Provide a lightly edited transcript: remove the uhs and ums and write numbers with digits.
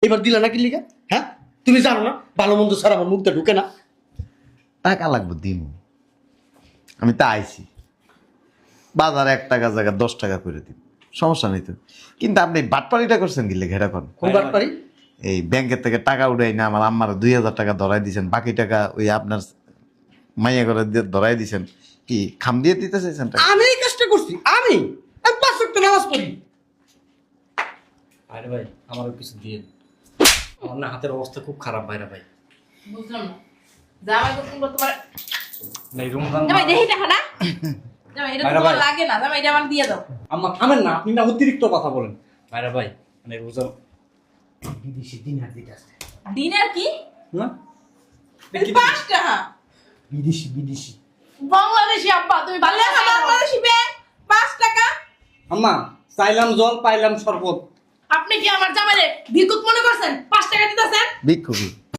এবার দিলা না কি লিগা? হ্যাঁ, তুমি জানো না ভালো মন্দ ছাড়া আমার মুখটা ঢুকে না। টাকা লাগবে দিন, আমি তা আইছি বাজার 1 টাকা জায়গা 10 টাকা করে দিন, সমস্যা নেই তো। কিন্তু আপনি বাটপাড়িটা করছেন কি লেগে এটা করেন? কোন বাট পারি? এই ব্যাংকের থেকে টাকা উঠাই না আমার আম্মার 2000 টাকা ধরাই দিয়েছেন, বাকি টাকা ওই আপনার মাইয়া করে ধরাই দিয়েছেন। কি খাম দিয়ে দিতে চাইছেন টাকা? আমি এই কাজটা করছি, আমি 5 ওয়াক্ত নামাজ পড়ি। আরে ভাই আমারও কিছু দিয়ে দিন। আমার না হাতের অবস্থা খুব খারাপ ভাইরা ভাই। বুঝলাম না জামাই তো তুমি তোমার না এই রমজান জামাই দেখি টাকা না জামাই এটা বাইরে তোমার ভাই। লাগে না জামাই এটা আমার দিয়ে দাও আম্মা থামেন না, আপনি না অতিরিক্ত কথা বলেন। ভাইরা ভাই মানে রোজা বিদেশি দিনার দিতে আছে। দিনের কি না এই 5 টাকা বিদেশি বিদেশি বাংলাদেশি আব্বা তুমি বাংলাদেশি বে 5 টাকা আম্মা চাইলাম জল পাইলাম শরবত। আপনি কি আমার জামাইরে ভিক্ষুক মনে করছেন 5 টাকা দিতেছেন ভিক্ষুকি